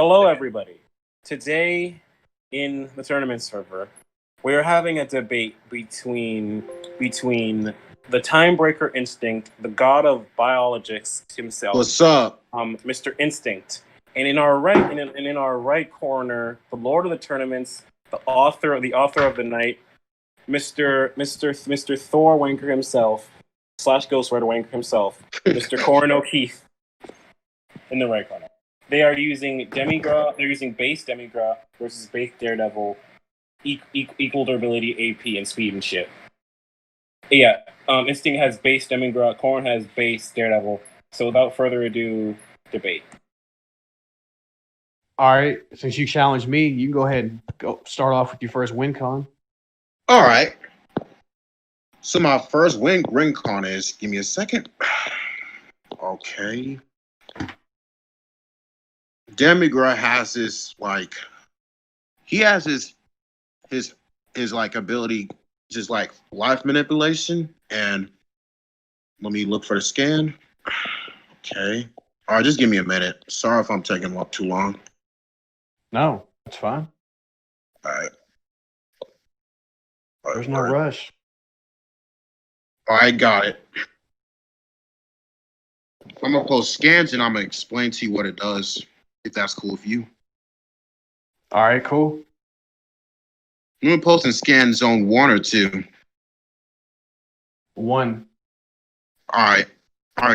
Hello, everybody. Today, in the tournament server, we are having a debate between the Timebreaker Instinct, the god of biologists himself, What's up? Mr. Instinct, and in our right corner, the Lord of the Tournaments, the author of the night, Mr. Thor Wanker himself / Ghost Rider Wanker himself, Mr. Corin O'Keefe, in the right corner. They are using Demigra. They're using base Demigra versus base Daredevil, equal durability, AP, and speed and shit. Yeah, Instinct has base Demigra. Corn has base Daredevil. So without further ado, debate. All right, since you challenged me, you can go ahead and start off with your first win con. All right. So my first ring con is. Give me a second. Okay. Demigra has this he has his like ability, just like life manipulation. And let me look for the scan. Okay. All right, just give me a minute. Sorry if I'm taking up too long. No, that's fine. All right. There's no rush. I got it. I'm gonna post scans and I'm gonna explain to you what it does, if that's cool with you. All right, cool. I'm gonna post in scan zone 1 or 2. 1. All right,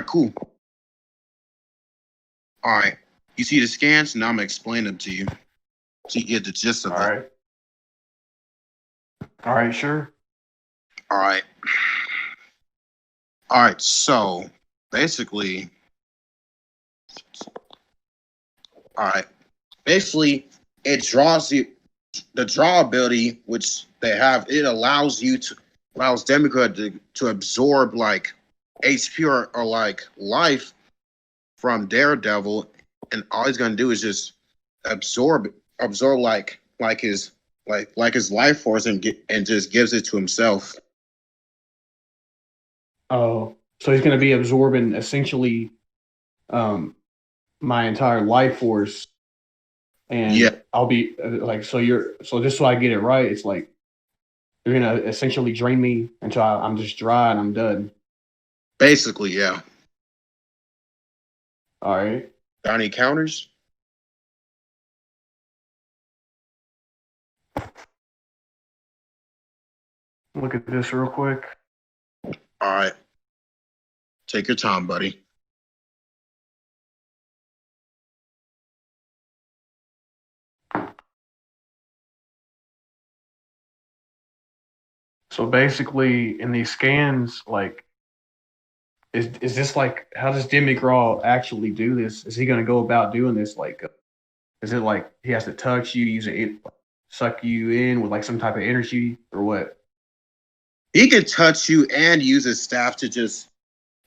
cool. All right, you see the scans? Now I'm gonna explain them to you, so you get the gist of it. All right, sure. All right. So basically, it draws you. The draw ability, which they have, it allows Demigra to absorb like HP or like life from Daredevil, and all he's gonna do is just absorb his life force and just gives it to himself. Oh, so he's going to be absorbing essentially my entire life force, and Yeah. I'll be so just so I get it right, it's like you're going to essentially drain me until I'm just dry and I'm done. Basically, yeah. All right. Got any counters? Look at this real quick. All right. Take your time, buddy. So basically, in these scans, like, is this like, how does Demigra actually do this? Is he going to go about doing this? Like, is it like he has to touch you, use it, suck you in with like some type of energy, or what? He can touch you and use his staff to just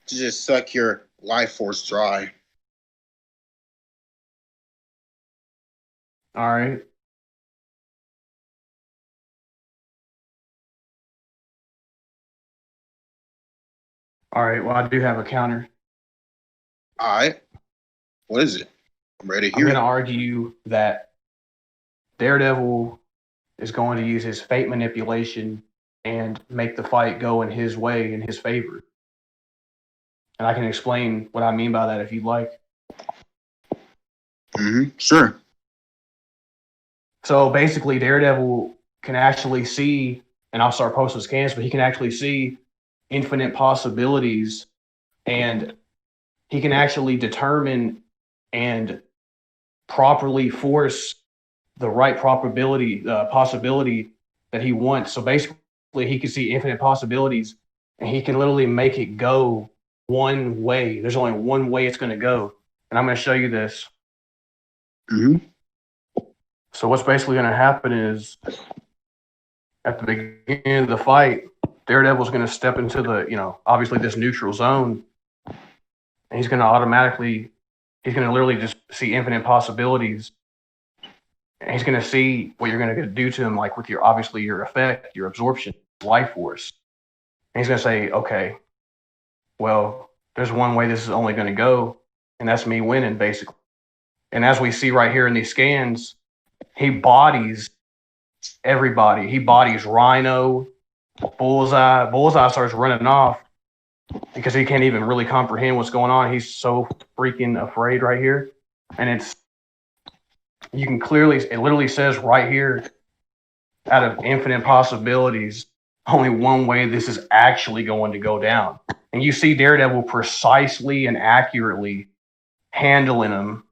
suck your life force dry. All right. All right. Well, I do have a counter. All right. What is it? I'm ready to I'm hear going to it. argue that Daredevil is going to use his fate manipulation and make the fight go in his way, in his favor. And I can explain what I mean by that if you'd like. Sure. So basically, Daredevil can actually see, and I'll start posting scans, but he can actually see infinite possibilities, and he can actually determine and properly force the right possibility that he wants. So basically, he can see infinite possibilities, and he can literally make it go one way. There's only one way it's going to go, and I'm going to show you this. So what's basically going to happen is, at the beginning of the fight, Daredevil's going to step into the, obviously this neutral zone, and he's going to literally just see infinite possibilities. And he's going to see what you're going to do to him, like with your effect, your absorption, life force. And he's going to say, okay, well, there's one way this is only going to go, and that's me winning, basically. And as we see right here in these scans, he bodies everybody. He bodies Rhino, Bullseye. Bullseye starts running off because he can't even really comprehend what's going on. He's so freaking afraid right here. And you can clearly, it literally says right here, out of infinite possibilities, only one way this is actually going to go down. And you see Daredevil precisely and accurately handling him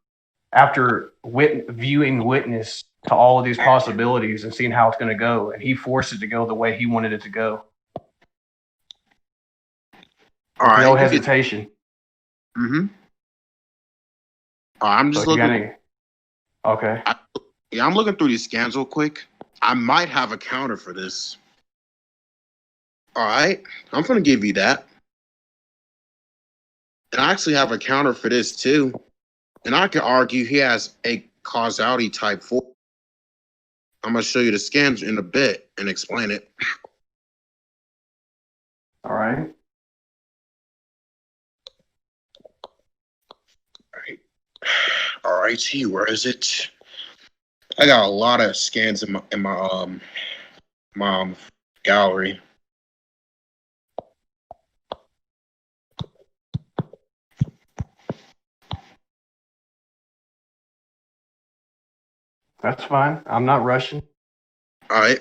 after viewing witness to all of these possibilities and seeing how it's going to go. And he forced it to go the way he wanted it to go. All right. No hesitation. Mm-hmm. I'm just looking. Okay. I'm looking through these scans real quick. I might have a counter for this. All right. I'm going to give you that. And I actually have a counter for this too. And I can argue he has a causality type 4. I'm going to show you the scans in a bit and explain it. All right. All right, where is it? I got a lot of scans in my gallery. That's fine. I'm not rushing. All right.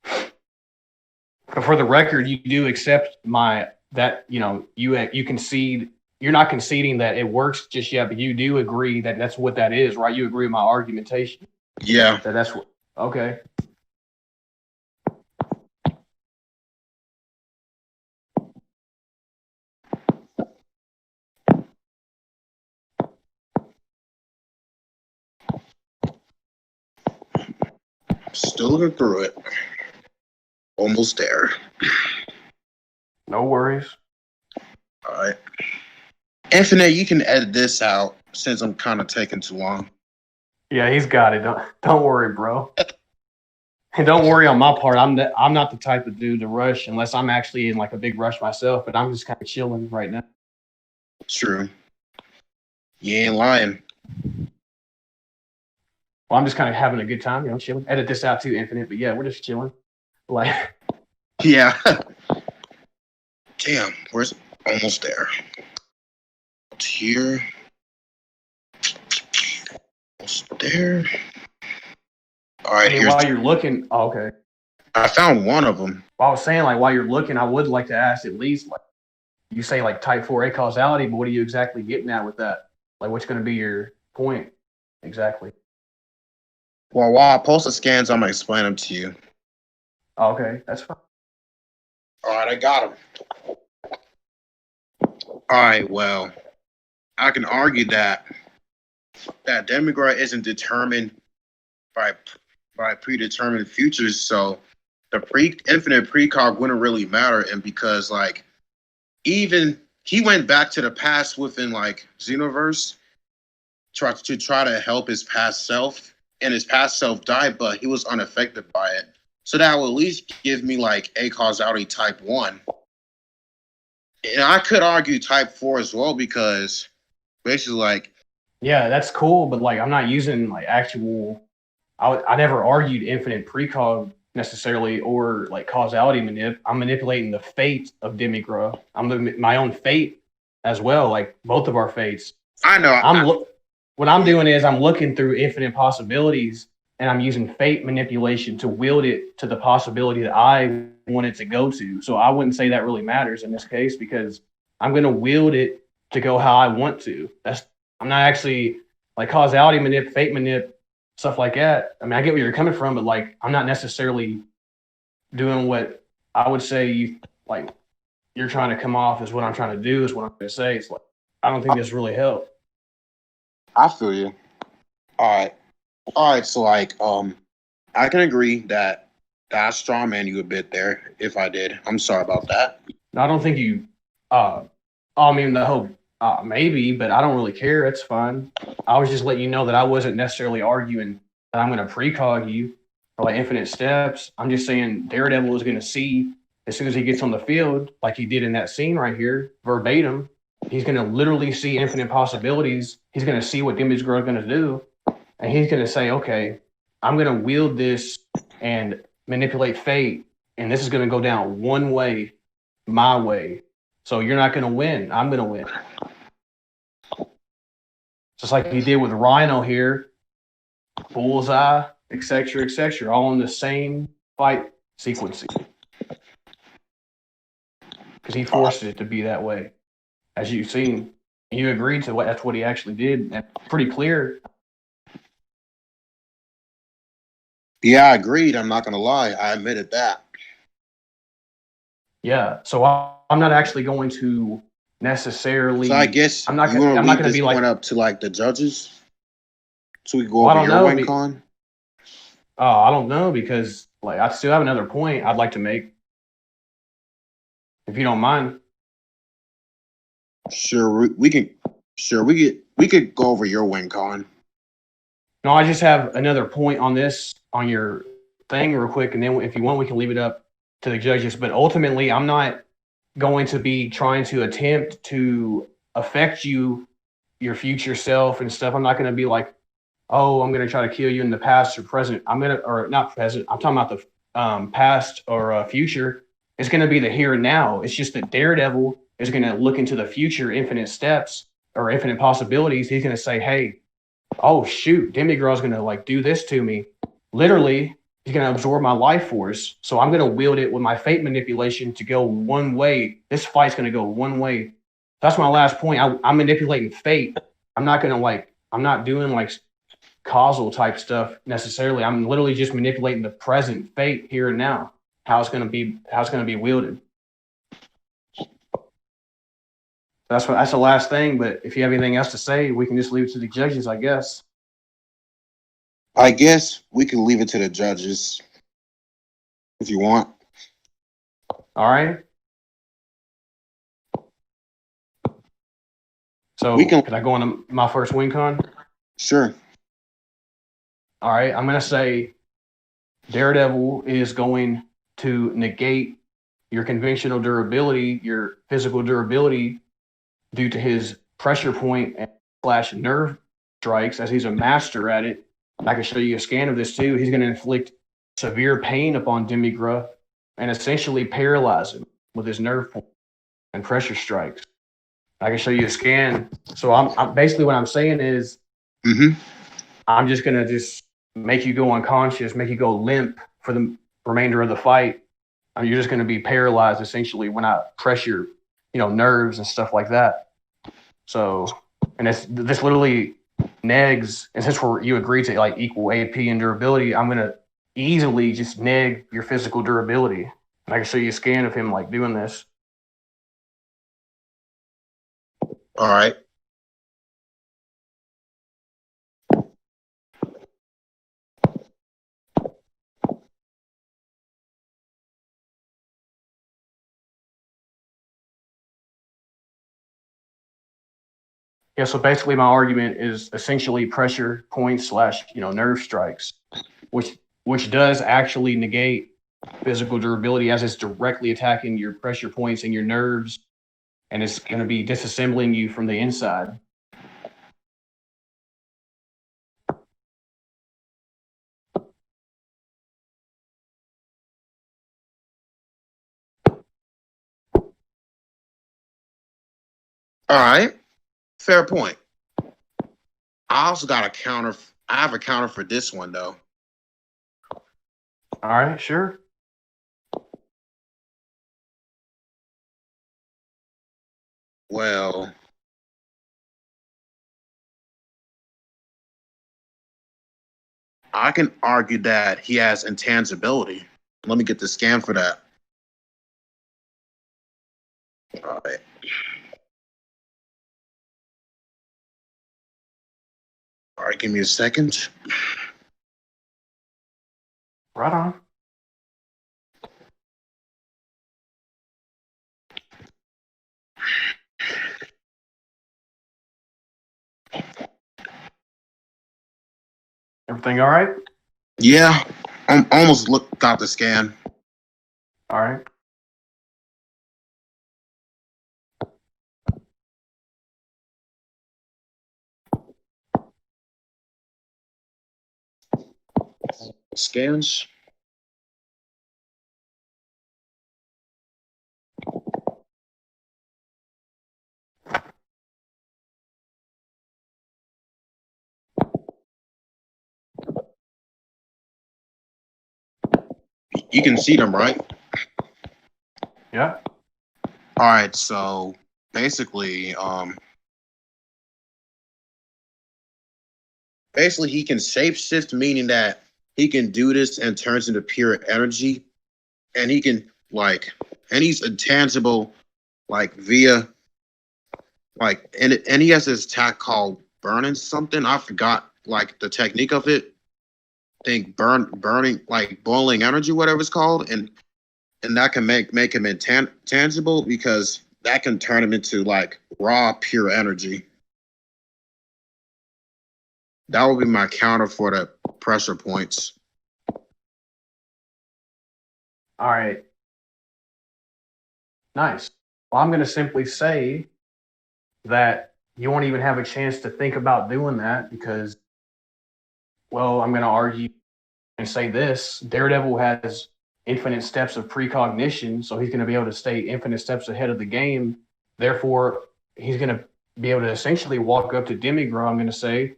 But for the record, you do accept you concede. You're not conceding that it works just yet, but you do agree that that's what that is, right? You agree with my argumentation. Yeah. That's what. Okay. Still looking through it. Almost there. No worries. All right. Infinite, you can edit this out since I'm kind of taking too long. Yeah, he's got it. Don't worry, bro. And don't worry on my part. I'm not the type of dude to rush unless I'm actually in like a big rush myself. But I'm just kind of chilling right now. True. You ain't lying. Well, I'm just kind of having a good time, chilling. Edit this out too, Infinite. But yeah, we're just chilling. Like. Yeah. Damn, where's almost there? It's here. Almost there. All right, while you're looking, okay. I found one of them. Well, I was saying, like, while you're looking, I would like to ask at least, like, you say, like, type 4A causality, but what are you exactly getting at with that? Like, what's going to be your point exactly? Well, while I post the scans, I'm going to explain them to you. Okay, that's fine. All right, I got them. All right, well, I can argue that Demigra isn't determined by predetermined futures, so the infinite precog wouldn't really matter. And because like even he went back to the past within like Xenoverse to try to help his past self, and his past self died, but he was unaffected by it. So that will at least give me like a causality type 1. And I could argue type 4 as well, because basically like, yeah, that's cool, but like I'm not using like actual. I never argued infinite precog necessarily or like causality manip. I'm manipulating the fate of Demigra. I'm my own fate as well, like both of our fates. I know. What I'm doing is I'm looking through infinite possibilities and I'm using fate manipulation to wield it to the possibility that I want it to go to. So I wouldn't say that really matters in this case because I'm going to wield it to go how I want to. I'm not actually like causality manip, fate manip, stuff like that. I mean, I get where you're coming from, but like, I'm not necessarily doing what I would say you're trying to come off as what I'm trying to do is what I'm going to say. It's like, I don't think this really helped. I feel you. All right. So like, I can agree that I strawman you a bit there. If I did, I'm sorry about that. No, I don't think you, I mean, the whole, maybe, but I don't really care. It's fine. I was just letting you know that I wasn't necessarily arguing that I'm going to precog you or like infinite steps. I'm just saying Daredevil is going to see as soon as he gets on the field, like he did in that scene right here, verbatim, he's going to literally see infinite possibilities he's going to see what Demigra is going to do, and he's going to say, okay, I'm going to wield this and manipulate fate, and this is going to go down one way, my way. So you're not going to win. I'm going to win. Just like he did with Rhino here, Bullseye, etc., all in the same fight sequence. Because he forced it to be that way, as you've seen. You agreed to what that's what he actually did. And pretty clear. Yeah, I agreed. I'm not gonna lie. I admitted that. Yeah. So I'm not actually going to necessarily. So I guess I'm not you want to I'm not leave going to this be like. point up to like the judges, so we go Well, I over don't your know. win con. I don't know because like I still have another point I'd like to make, if you don't mind. Sure, we can. Sure, we could go over your win con. No, I just have another point on this on your thing real quick, and then if you want, we can leave it up to the judges. But ultimately, I'm not going to be trying to attempt to affect you, your future self and stuff. I'm not going to be like, oh, I'm going to try to kill you in the past or present. Or not present. I'm talking about the past or future. It's going to be the here and now. It's just that Daredevil is going to look into the future, infinite steps or infinite possibilities. He's going to say, hey, oh shoot, Demigra is going to like do this to me. Literally, he's going to absorb my life force. So I'm going to wield it with my fate manipulation to go one way. This fight's going to go one way. That's my last point. I'm manipulating fate. I'm not going to like, I'm not doing like causal type stuff necessarily. I'm literally just manipulating the present fate here and now. How it's going to be wielded. That's the last thing. But if you have anything else to say, we can just leave it to the judges, I guess. I guess we can leave it to the judges if you want. All right. So can I go on my first win con? Sure. All right. I'm going to say Daredevil is going to negate your conventional durability, your physical durability, due to his pressure point / nerve strikes, as he's a master at it. I can show you a scan of this too. He's going to inflict severe pain upon Demigra and essentially paralyze him with his nerve point and pressure strikes. I can show you a scan. So I'm basically what I'm saying is, I'm just going to just make you go unconscious, make you go limp for the remainder of the fight. You're just going to be paralyzed essentially when I press your, nerves and stuff like that. So, and this literally negs, and since you agreed to like equal AP and durability, I'm going to easily just neg your physical durability. And I can show you a scan of him like doing this. All right. Yeah, so basically my argument is essentially pressure points / nerve strikes, which does actually negate physical durability as it's directly attacking your pressure points and your nerves, and it's going to be disassembling you from the inside. All right. Fair point. I also got a counter. I have a counter for this one though. All right, sure. Well, I can argue that he has intangibility. Let me get the scan for that. All right. All right, give me a second. Right on. Everything all right? Yeah, I'm almost got the scan. All right. scans. You can see them, right? Yeah. All right, so basically, he can shapeshift, meaning that he can do this and turns into pure energy, and he can and he's intangible, via and he has this attack called burning something. I forgot the technique of it. I think burning boiling energy, whatever it's called, and that can make him intangible because that can turn him into raw pure energy. That would be my counter for the pressure points. All right. Nice. Well, I'm going to simply say that you won't even have a chance to think about doing that because, well, I'm going to argue and say this. Daredevil has infinite steps of precognition, so he's going to be able to stay infinite steps ahead of the game. Therefore, he's going to be able to essentially walk up to Demigra, I'm going to say,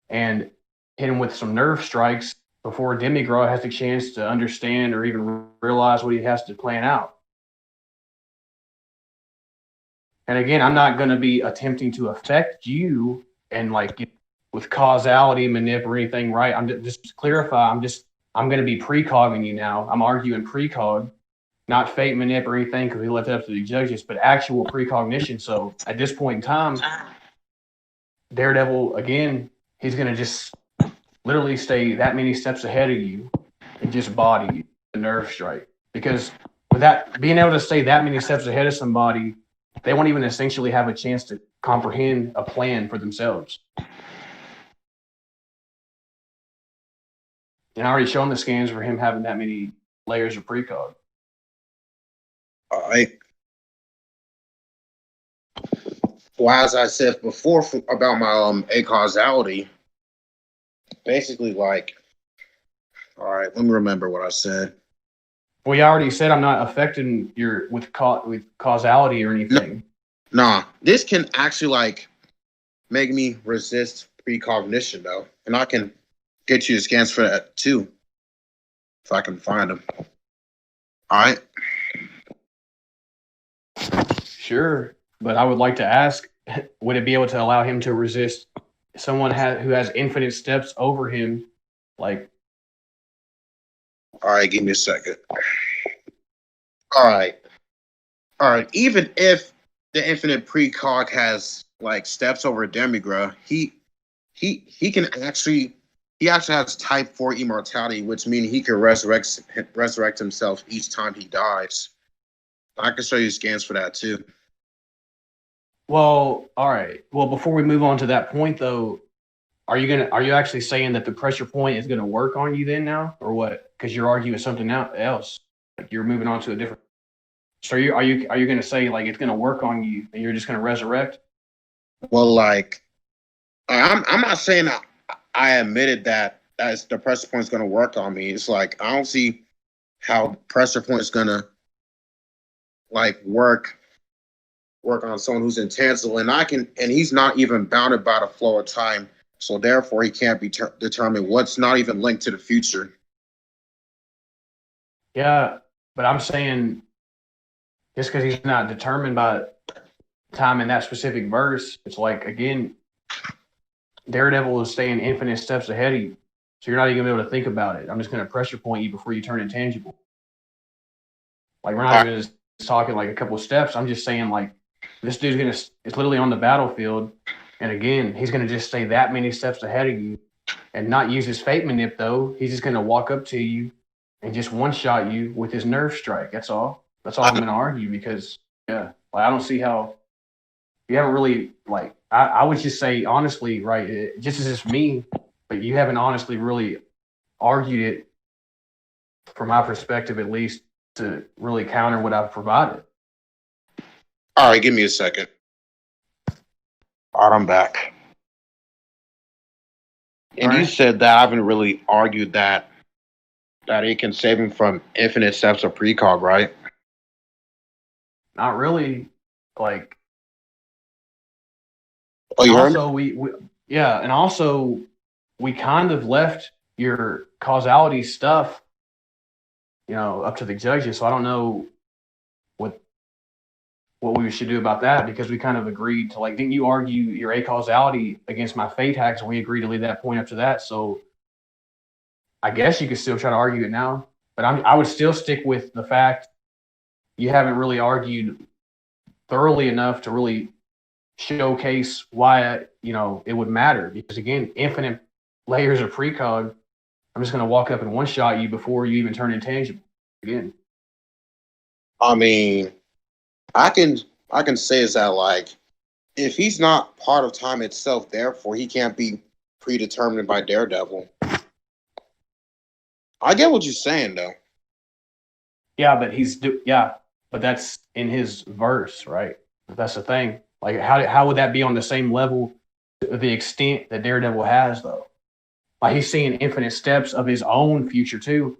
and hit him with some nerve strikes before Demigra has the chance to understand or even realize what he has to plan out. And again, I'm not going to be attempting to affect you and with causality, manip, or anything, right? I'm just to clarify. I'm going to be precogging you now. I'm arguing precog, not fate, manip, or anything because we left it up to the judges, but actual precognition. So at this point in time, Daredevil, again, he's going to just literally stay that many steps ahead of you and just body you, the nerve strike. Because with that, being able to stay that many steps ahead of somebody, they won't even essentially have a chance to comprehend a plan for themselves. And I already shown the scans for him having that many layers of precog. All right. Well, as I said before about my acausality, basically all right, let me remember what I said. Well, you already said I'm not affecting your with causality or anything. Nah, this can actually make me resist precognition though, and I can get you the scans for that too, if I can find them. All right. Sure, but I would like to ask: would it be able to allow him to resist someone who has infinite steps over him, like? All right, give me a second. All right. Even if the infinite precog has steps over Demigra, he can actually has type 4 immortality, which means he can resurrect himself each time he dies. I can show you scans for that too. Well, all right. Well, before we move on to that point, though, are you actually saying that the pressure point is gonna work on you then now, or what? Because you're arguing something else. Like you're moving on to a different. So are you gonna say it's gonna work on you and you're just gonna resurrect? Well, I'm not saying I admitted that as the pressure point is going to work on me. It's I don't see how pressure point is going to work on someone who's intangible, and he's not even bounded by the flow of time, so therefore he can't be determined what's not even linked to the future. Yeah, but I'm saying just because he's not determined by time in that specific verse, it's again, Daredevil is staying infinite steps ahead of you. So you're not even gonna be able to think about it. I'm just gonna pressure point you before you turn intangible. We're not even just talking a couple of steps. I'm just saying this dude's it's literally on the battlefield. And again, he's gonna just stay that many steps ahead of you and not use his fate manip though. He's just gonna walk up to you and just one shot you with his nerve strike. That's all. That's all I'm gonna argue because I don't see how you haven't really I would just say honestly, right? Just as it's me, but you haven't honestly really argued it from my perspective, at least, to really counter what I've provided. All right, give me a second. All right, I'm back. And you said that I haven't really argued that that it can save him from infinite steps of precog, right? Not really. Like, Oh, and you heard me? also we yeah, and also we kind of left your causality stuff, up to the judges. So I don't know what we should do about that, because we kind of agreed to, like, didn't you argue your acausality against my fate hacks, and we agreed to leave that point up to that. So I guess you could still try to argue it now, but I would still stick with the fact you haven't really argued thoroughly enough to really showcase why it would matter. Because again, infinite layers of precog. I'm just going to walk up and one shot you before you even turn intangible again. I mean, I can say is that, like, if he's not part of time itself, therefore he can't be predetermined by Daredevil. I get what you're saying though. Yeah, but that's in his verse, right? That's the thing. Like, how would that be on the same level to the extent that Daredevil has, though? Like, he's seeing infinite steps of his own future too.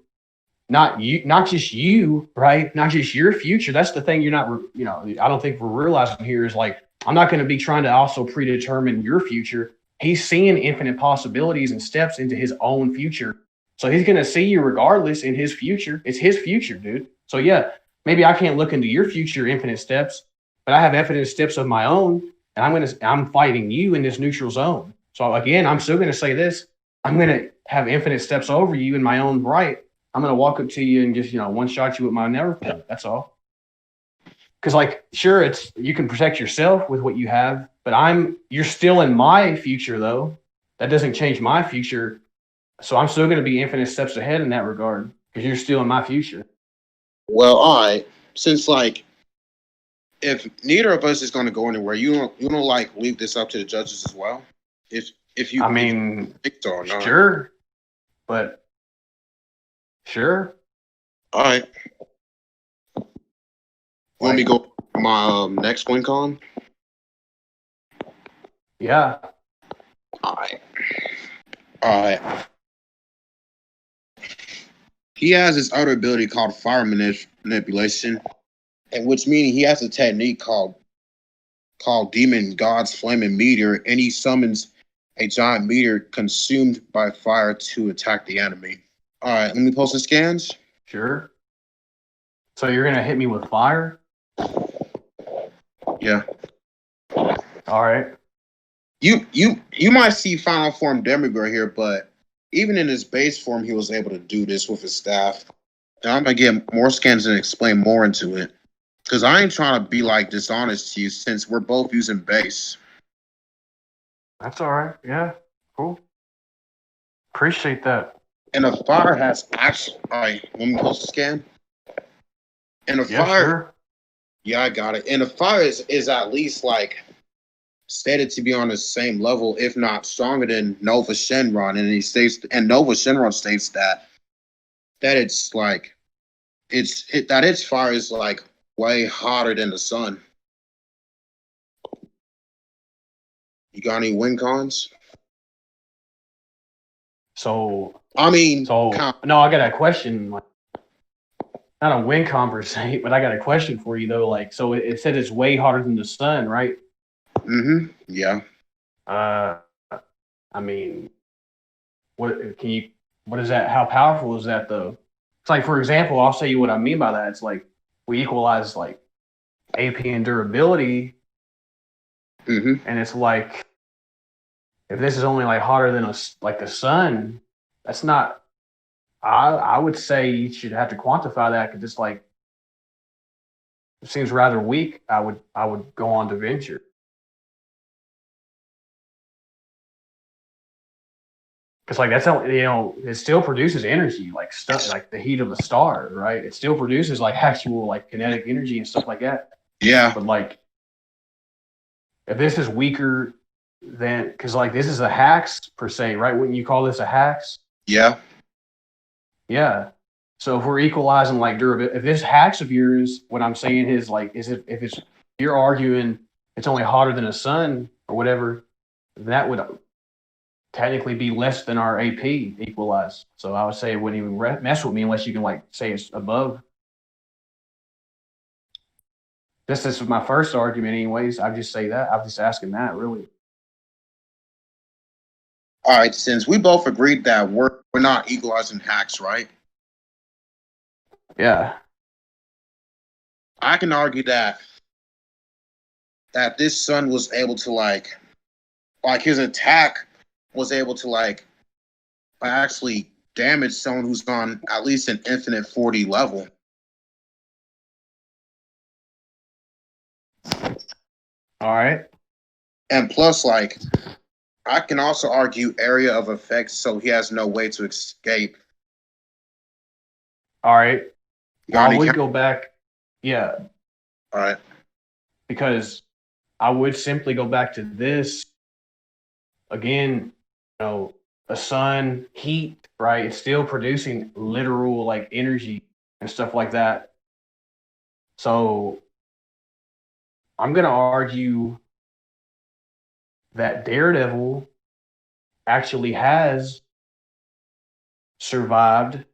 Not you, not just you, right? Not just your future. That's the thing. You're not, I don't think we're realizing here is, like, I'm not going to be trying to also predetermine your future. He's seeing infinite possibilities and steps into his own future. So he's going to see you regardless in his future. It's his future, dude. So yeah, maybe I can't look into your future infinite steps, but I have infinite steps of my own, and I'm fighting you in this neutral zone. So again, I'm still going to say this. I'm going to have infinite steps over you in my own right. I'm going to walk up to you and just, one shot you with my never point. That's all. Because, like, sure, you can protect yourself with what you have, but you're still in my future, though. That doesn't change my future. So I'm still going to be infinite steps ahead in that regard, because you're still in my future. Well, all right. Since, like, if neither of us is going to go anywhere, you don't like leave this up to the judges as well. If you, I mean, think so or not. sure, but sure. All right. Want me to go to my next win con? Yeah. All right. He has this other ability called fire manipulation, and which means he has a technique called Demon God's Flaming Meteor, and he summons a giant meteor consumed by fire to attack the enemy. All right, let me post the scans. Sure. So you're gonna hit me with fire? Yeah. All right. You might see final form Demigra here, but even in his base form, he was able to do this with his staff. And I'm gonna get more scans and explain more into it, because I ain't trying to be, like, dishonest to you, since we're both using base. That's all right. Yeah. Cool. Appreciate that. And the fire has actually. All right, let me post the scan. And the fire. Sure. Yeah, I got it. And the fire is at least, like, stated to be on the same level, if not stronger than Nova Shenron. And Nova Shenron states that it's like that its fire is, like, way hotter than the sun. You got any win cons? So I mean, no, I got a question. Like, not a win conversation, but I got a question for you though. Like, so it said it's way hotter than the sun, right? Mm-hmm. Yeah. I mean, what is that? How powerful is that though? It's like, for example, I'll say you what I mean by that. It's like we equalize, like, AP and durability, Mm-hmm. and it's like, if this is only, like, hotter than the sun, that's not. I would say you should have to quantify that, because it's like, it seems rather weak. I would go on to venture. Because, like, that's how, it still produces energy, like stuff like the heat of a star, right? It still produces, like, actual, like, kinetic energy and stuff like that. Yeah. But, like, if this is weaker than, because, like, this is a hex per se, right? Wouldn't you call this a hex? Yeah. Yeah. So if we're equalizing, like, durability, if this hex of yours, what I'm saying is, like, if you're arguing it's only hotter than a sun or whatever, that would technically be less than our AP equalized. So I would say it wouldn't even mess with me unless you can like say it's above. This is my first argument, anyways. I just say that. I'm just asking that, really. All right, since we both agreed that we're not equalizing hacks, right? Yeah. I can argue that this son was able to like his attack was able to like actually damage someone who's on at least an infinite 40 level. All right. And plus, like, I can also argue area of effect, so he has no way to escape. All right. Got I would any go back. Yeah. All right. Because I would simply go back to this again, a sun, heat, right? It's still producing literal like energy and stuff like that. So I'm gonna argue that Daredevil actually has survived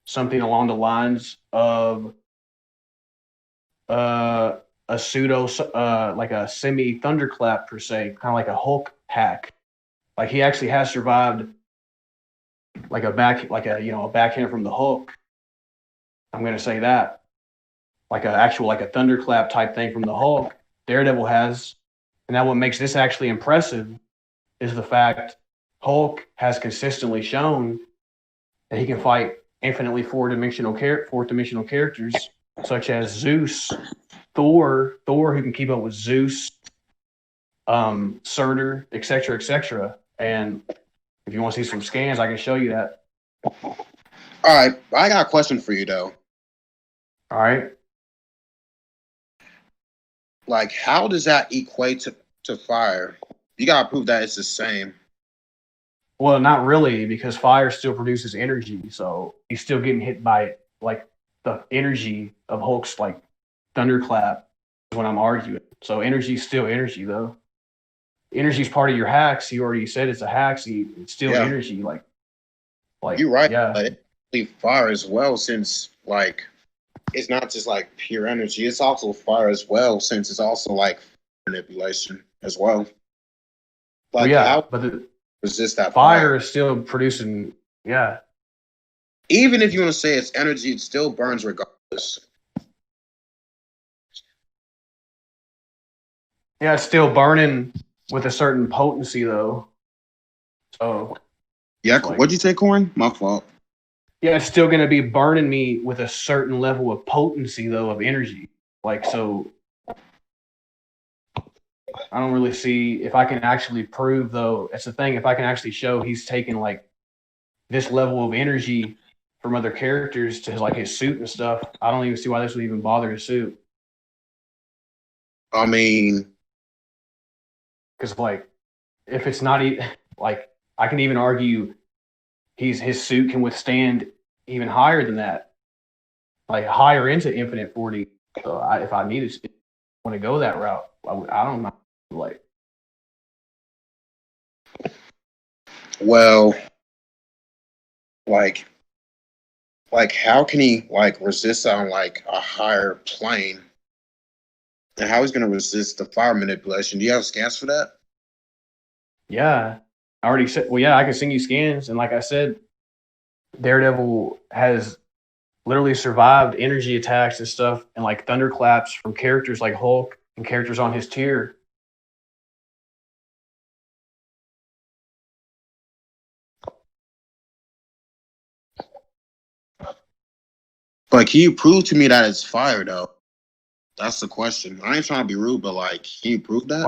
something along the lines of a pseudo like a semi thunderclap per se, kind of like a Hulk hack. Like he actually has survived like a backhand from the Hulk. I'm gonna say that. Like a thunderclap type thing from the Hulk. Daredevil has, and that what makes this actually impressive is the fact Hulk has consistently shown that he can fight infinitely fourth dimensional characters such as Zeus, Thor who can keep up with Zeus, Surtur, etc., etc. And if you want to see some scans, I can show you that. All right, I got a question for you though. All right. Like, how does that equate to fire? You gotta prove that it's the same. Well, not really, because fire still produces energy, so he's still getting hit by like the energy of Hulk's like thunderclap is what I'm arguing. So energy's still energy though. Energy's part of your hacks. You already said it's a hack, so it's still energy. Like you're right, yeah. but it's fire as well, since like it's not just like pure energy, it's also fire as well, since it's also like manipulation as well. Like how but the resist that fire is still producing even if you want to say it's energy, it still burns regardless. Yeah, it's still burning with a certain potency though. So yeah, what'd you say, Corn? My fault. Yeah, it's still gonna be burning me with a certain level of potency though of energy. Like so I don't really see if I can actually prove though, that's the thing, if I can actually show he's taking like this level of energy from other characters to his suit and stuff, I don't even see why this would even bother his suit. I mean, because like if it's not like I can even argue his suit can withstand even higher than that, like higher into infinite 40. So if I needed to want to go that route, I don't know. Well, like how can he like resist on like a higher plane? And how he's gonna resist the fire manipulation? Do you have scans for that? Yeah, I already said. Well, yeah, I can send you scans, and like I said, Daredevil has literally survived energy attacks and stuff, and like thunderclaps from characters like Hulk and characters on his tier. But can you prove to me that it's fire though? That's the question. I ain't trying to be rude, but like, can you prove that?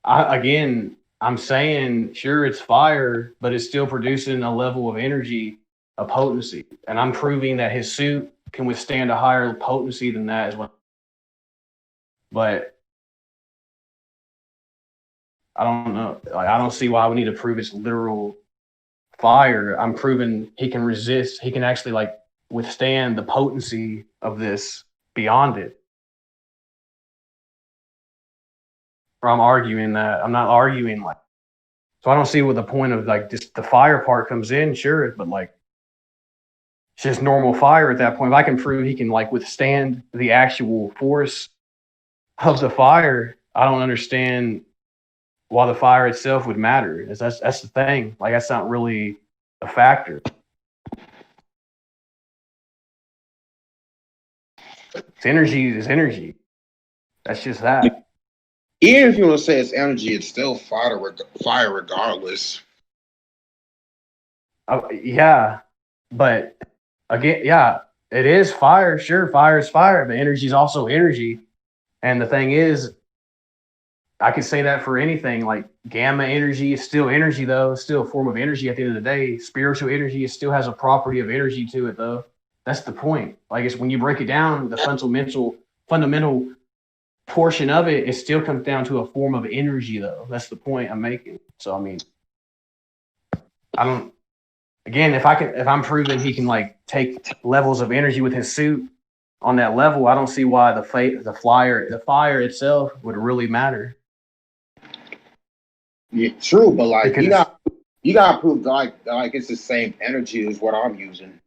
I mean, I'm saying sure it's fire, but it's still producing a level of energy, a potency, and I'm proving that his suit can withstand a higher potency than that as well. But I don't know. Like, I don't see why we need to prove it's literal fire. I'm proving he can resist. He can actually like withstand the potency of this beyond it. or I'm arguing that. I'm not arguing like. So I don't see what the point of like just the fire part comes in, sure, but like it's just normal fire at that point. If I can prove he can like withstand the actual force of the fire, I don't understand why the fire itself would matter. That's the thing. Like that's not really a factor. It's energy is energy. That's just that. Even if you want to say it's energy, it's still fire regardless. Yeah, but again, yeah, it is fire. Sure, fire is fire, but energy is also energy. And the thing is, I could say that for anything. Like gamma energy is still energy, though. It's still a form of energy at the end of the day. Spiritual energy it still has a property of energy to it, though. That's the point. Like it's when you break it down, the fundamental portion of it, it still comes down to a form of energy, though. That's the point I'm making. So I mean, I don't. Again, if I'm proving he can like take levels of energy with his suit on that level, I don't see why the fire itself would really matter. Yeah, true, but like Because you got proof like it's the same energy as what I'm using.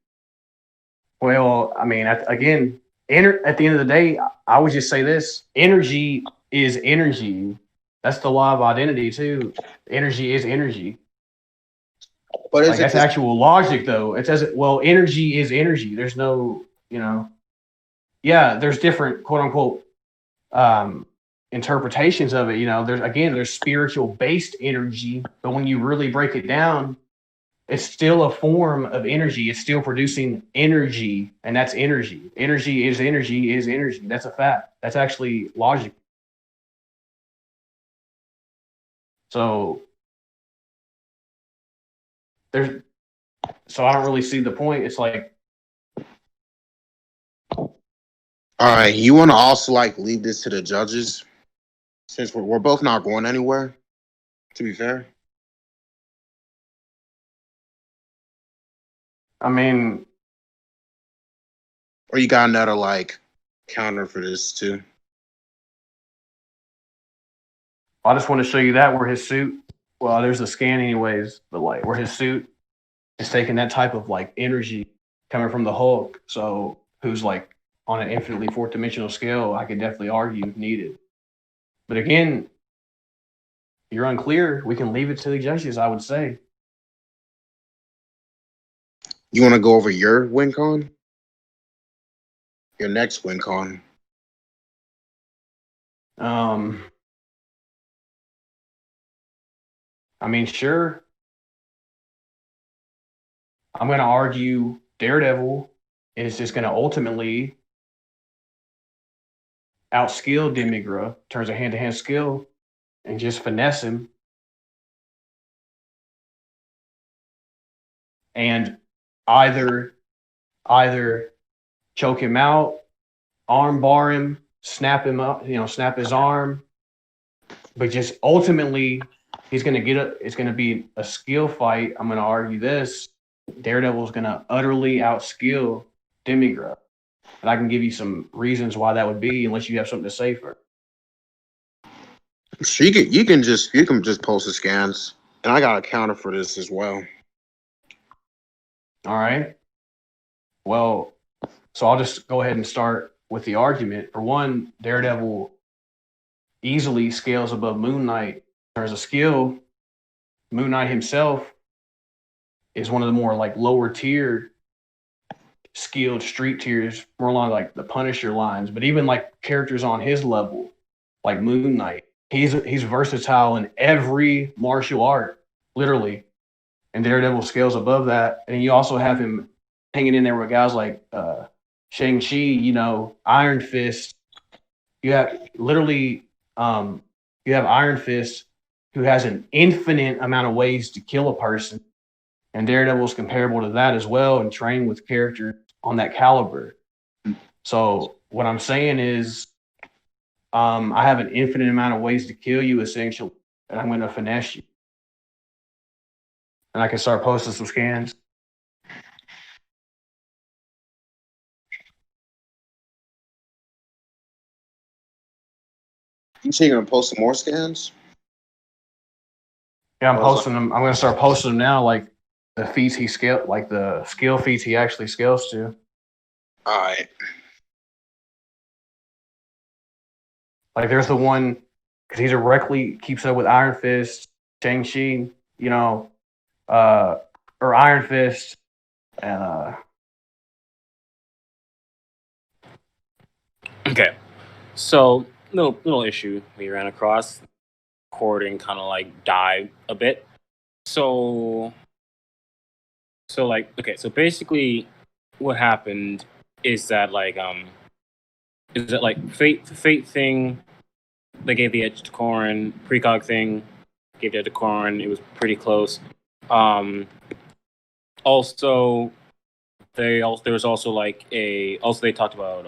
well, I mean, again, at the end of the day, I would just say this: energy is energy. That's the law of identity too. Energy is energy. But is Like it that's the actual logic, though. It says, well, energy is energy. There's no, yeah, there's different quote unquote um, interpretations of it. There's spiritual based energy, but when you really break it down, it's still a form of energy. It's still producing energy, and that's energy. Energy is energy is energy. That's a fact. That's actually logic. So there's, so I don't really see the point. It's like, all right? You want to also like leave this to the judges since we're both not going anywhere. To be fair, I mean, or you got another like counter for this too. I just want to show you that where his suit. Well, there's a scan anyways, but like where his suit is taking that type of like energy coming from the Hulk. So who's like on an infinitely fourth dimensional scale, I could definitely argue needed. But again, you're unclear. We can leave it to the judges, I would say. You want to go over your WinCon? Your next WinCon? I mean, sure. I'm going to argue Daredevil is just going to ultimately outskill Demigra in terms of hand-to-hand skill and just finesse him and either choke him out, arm bar him, snap him up, snap his arm, but just ultimately he's going to it's going to be a skill fight. I'm going to argue this. Daredevil's going to utterly outskill Demigra. And I can give you some reasons why that would be, unless you have something to say for it. So you can just post the scans, and I got a counter for this as well. All right. Well, so I'll just go ahead and start with the argument. For one, Daredevil easily scales above Moon Knight in terms of skill. Moon Knight himself is one of the more like lower tier skilled street tiers, more along like the Punisher lines. But even like characters on his level, like Moon Knight, he's versatile in every martial art, literally. And Daredevil scales above that. And you also have him hanging in there with guys like Shang-Chi, Iron Fist. You have literally, you have Iron Fist who has an infinite amount of ways to kill a person. And Daredevil is comparable to that as well and trained with characters on that caliber. So what I'm saying is I have an infinite amount of ways to kill you, essentially, and I'm going to finesse you. And I can start posting some scans. You say you're gonna post some more scans? Yeah, I'm Or is posting them. I'm gonna start posting them now, like the feats he scale, like the skill feats he actually scales to. all right. Like there's the one because he directly keeps up with Iron Fist, Shang-Chi, you know, or Iron Fist, and Okay, so little issue we ran across. Recording kind of like died a bit. So like okay, so basically what happened is that fate thing they gave the edge to Corrin, precog thing gave the edge to Corrin. It was pretty close. Um, also there was also like a also they talked about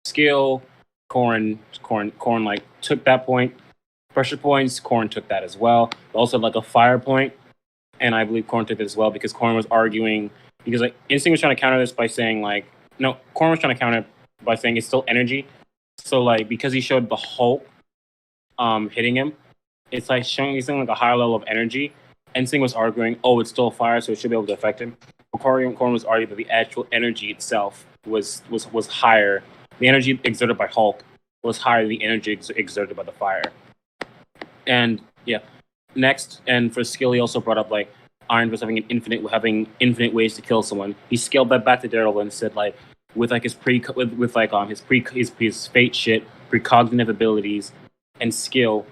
skill. Corrin like took that point. Pressure points. Corrin took that as well. Also like a fire point, and I believe Corrin took it as well because Corrin was arguing because like Instinct was trying to counter this by saying like no, Corrin was trying to counter it by saying it's still energy. So like because he showed the Hulk hitting him, it's like showing something like a higher level of energy. Instinct was arguing, oh, it's still fire, so it should be able to affect him. Corrin was arguing that the actual energy itself was higher. The energy exerted by Hulk was higher than the energy exerted by the fire. And yeah, next, and for skill, he also brought up like Iron Fist having infinite ways to kill someone. He scaled that back to Daredevil and said like with like his his fate shit, precognitive abilities, and skill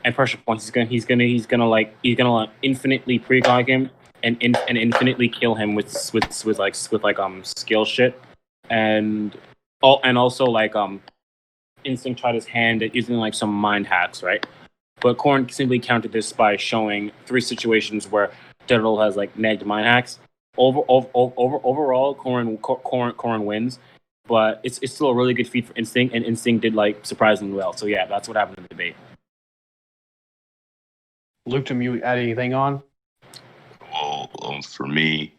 and pressure points, he's gonna infinitely precog him and infinitely kill him with skill shit and also like Instinct tried his hand at using like some mind hacks, right? But Corrin simply countered this by showing 3 situations where Daredevil has like nagged mind hacks. Overall, Corrin wins, but it's still a really good feat for Instinct, and Instinct did like surprisingly well. So yeah, that's what happened in the debate. Luke, do you add anything on? Well, for me,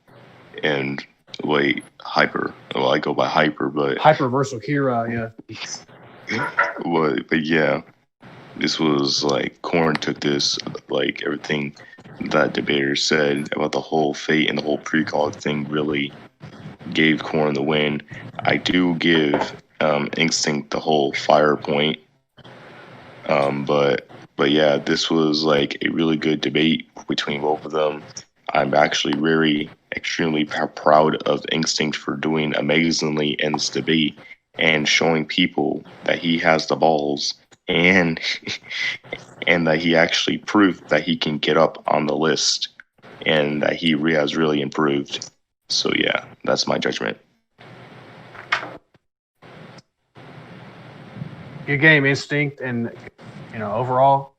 and wait, Hyper. Well, I go by Hyper, but Hyper versus Kira, yeah. but yeah, this was like Corrin took this like everything that debater said about the whole fate and the whole precog thing really gave Corrin the win. I do give Instinct the whole fire point, but yeah, this was like a really good debate between both of them. I'm actually very extremely proud of Instinct for doing amazingly in this debate and showing people that he has the balls and and that he actually proved that he can get up on the list and that he has really improved. So yeah, that's my judgment. Good game, Instinct, and overall,